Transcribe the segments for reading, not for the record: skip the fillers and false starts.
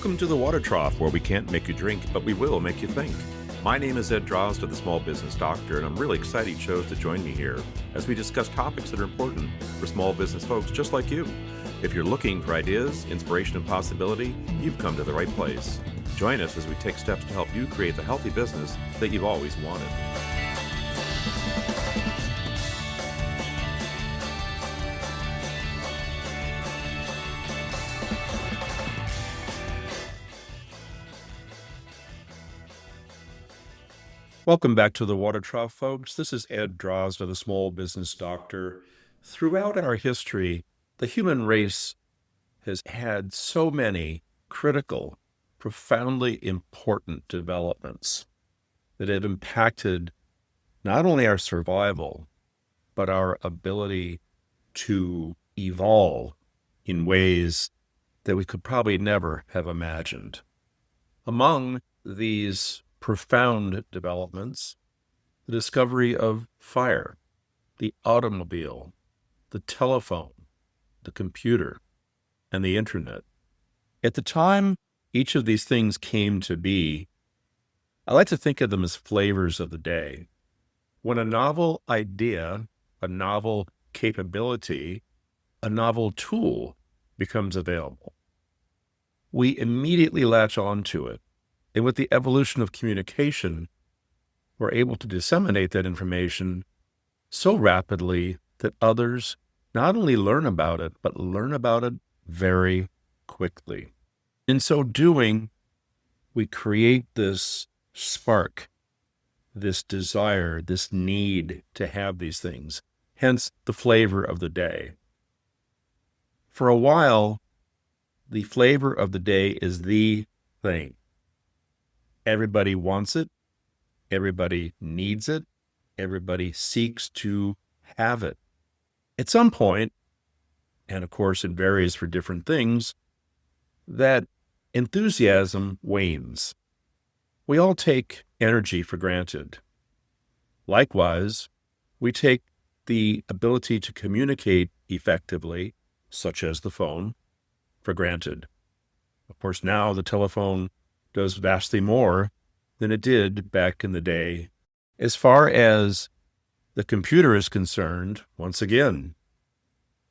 Welcome to the Water Trough, where we can't make you drink, but we will make you think. My name is Ed Drozda, the Small Business Doctor, and I'm really excited you chose to join me here as we discuss topics that are important for small business folks just like you. If you're looking for ideas, inspiration, and possibility, you've come to the right place. Join us as we take steps to help you create the healthy business that you've always wanted. Welcome back to the Water Trough, folks. This is Ed Drozda, the Small Business Doctor. Throughout our history, the human race has had so many critical, profoundly important developments that have impacted not only our survival, but our ability to evolve in ways that we could probably never have imagined. Among these profound developments, the discovery of fire, the automobile, the telephone, the computer, and the internet. At the time each of these things came to be, I like to think of them as flavors of the day. When a novel idea, a novel capability, a novel tool becomes available, we immediately latch onto it. And with the evolution of communication, we're able to disseminate that information so rapidly that others not only learn about it, but learn about it very quickly. In so doing, we create this spark, this desire, this need to have these things, hence the flavor of the day. For a while, the flavor of the day is the thing. Everybody wants it. Everybody needs it. Everybody seeks to have it. At some point, and of course it varies for different things, that enthusiasm wanes. We all take energy for granted. Likewise, we take the ability to communicate effectively, such as the phone, for granted. Of course, now the telephone does vastly more than it did back in the day. As far as the computer is concerned, once again,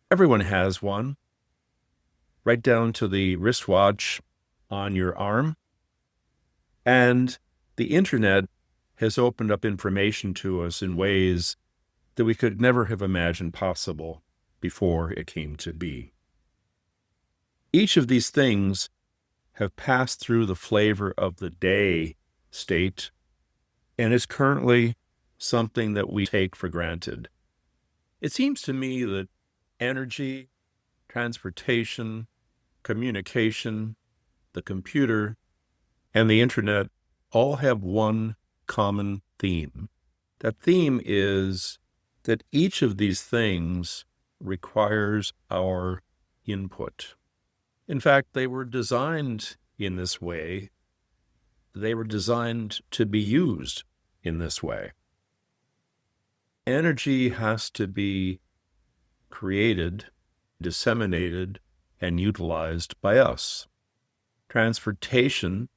everyone has one, right down to the wristwatch on your arm. And the internet has opened up information to us in ways that we could never have imagined possible before it came to be. Each of these things have passed through the flavor of the day state, and is currently something that we take for granted. It seems to me that energy, transportation, communication, the computer, and the internet all have one common theme. That theme is that each of these things requires our input. In fact, they were designed in this way. They were designed to be used in this way. Energy has to be created, disseminated, and utilized by us. Transportation,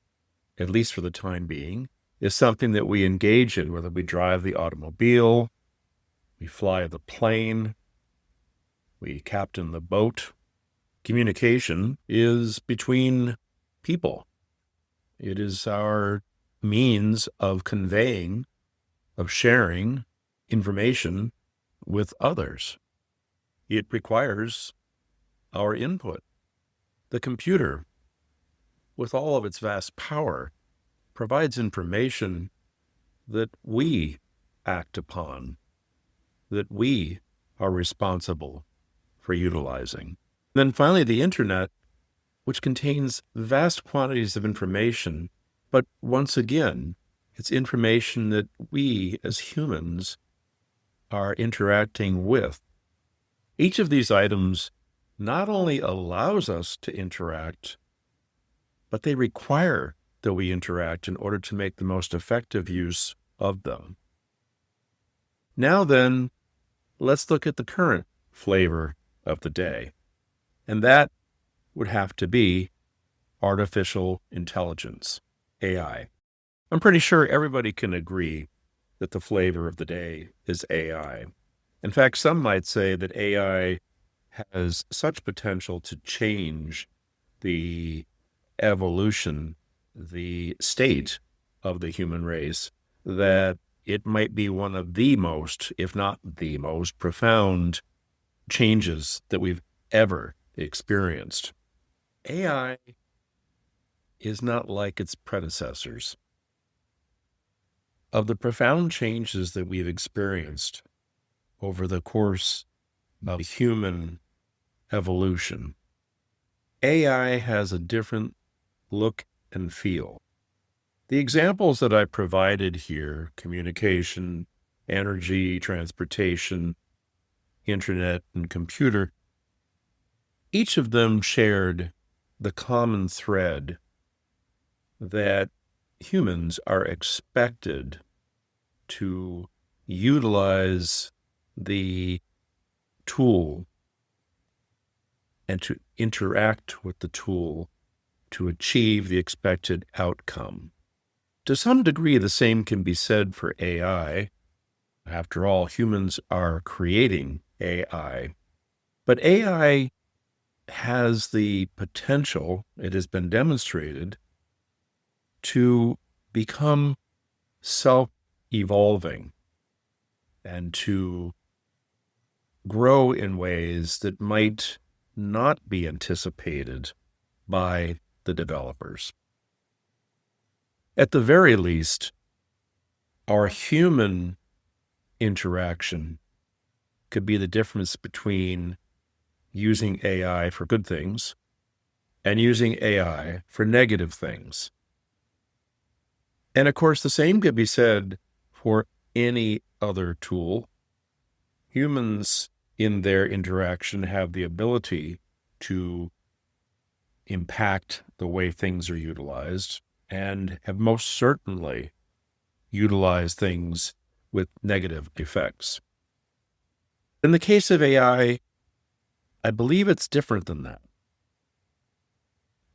at least for the time being, is something that we engage in, whether we drive the automobile, we fly the plane, we captain the boat. Communication is between people. It is our means of conveying, of sharing information with others. It requires our input. The computer, with all of its vast power, provides information that we act upon, that we are responsible for utilizing. Then finally, the internet, which contains vast quantities of information, but once again, it's information that we as humans are interacting with. Each of these items not only allows us to interact, but they require that we interact in order to make the most effective use of them. Now then, let's look at the current flavor of the day. And that would have to be artificial intelligence, AI. I'm pretty sure everybody can agree that the flavor of the day is AI. In fact, some might say that AI has such potential to change the evolution, the state of the human race, that it might be one of the most, if not the most, profound changes that we've ever experienced. AI is not like its predecessors. Of the profound changes that we've experienced over the course of human evolution, AI has a different look and feel. The examples that I provided here, communication, energy, transportation, internet, and computer, each of them shared the common thread that humans are expected to utilize the tool and to interact with the tool to achieve the expected outcome. To some degree, the same can be said for AI. After all, humans are creating AI. But AI has the potential, it has been demonstrated, to become self-evolving and to grow in ways that might not be anticipated by the developers. At the very least, our human interaction could be the difference between using AI for good things and using AI for negative things. And of course, the same could be said for any other tool. Humans in their interaction have the ability to impact the way things are utilized and have most certainly utilized things with negative effects. In the case of AI, I believe it's different than that.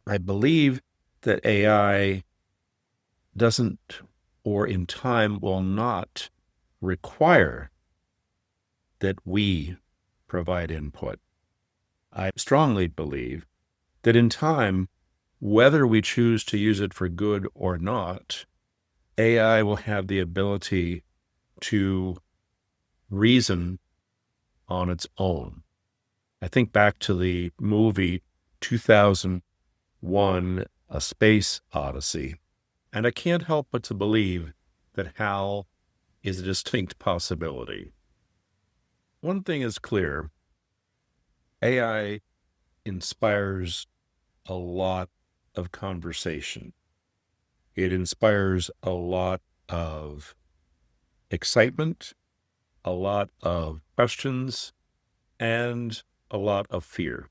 I believe that AI doesn't, or in time will not, require that we provide input. I strongly believe that in time, whether we choose to use it for good or not, AI will have the ability to reason on its own. I think back to the movie 2001, A Space Odyssey, and I can't help but to believe that HAL is a distinct possibility. One thing is clear, AI inspires a lot of conversation. It inspires a lot of excitement, a lot of questions, and a lot of fear.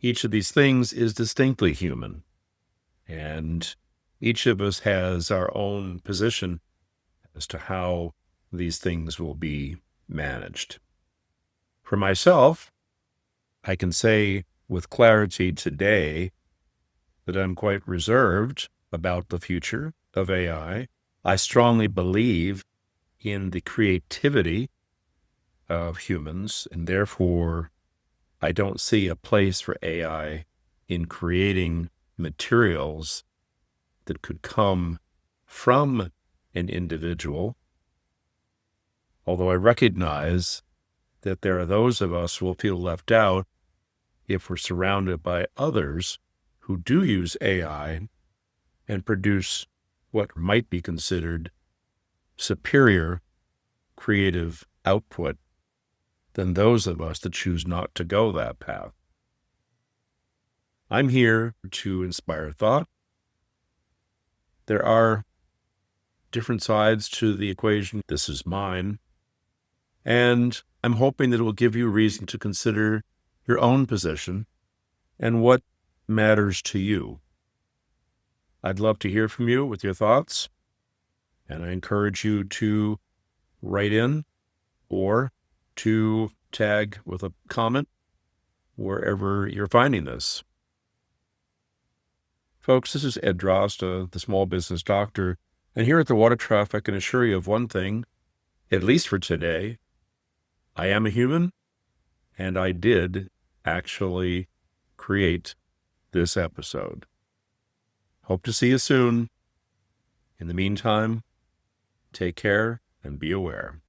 Each of these things is distinctly human, and each of us has our own position as to how these things will be managed. For myself, I can say with clarity today that I'm quite reserved about the future of AI. I strongly believe in the creativity of humans, and therefore I don't see a place for AI in creating materials that could come from an individual, although I recognize that there are those of us who will feel left out if we're surrounded by others who do use AI and produce what might be considered superior creative output than those of us that choose not to go that path. I'm here to inspire thought. There are different sides to the equation. This is mine. And I'm hoping that it will give you reason to consider your own position and what matters to you. I'd love to hear from you with your thoughts, and I encourage you to write in or to tag with a comment wherever you're finding this. Folks, this is Ed Drozda, the small business doctor. And here at the Water Trough, I can assure you of one thing, at least for today. I am a human, and I did actually create this episode. Hope to see you soon. In the meantime, take care and be aware.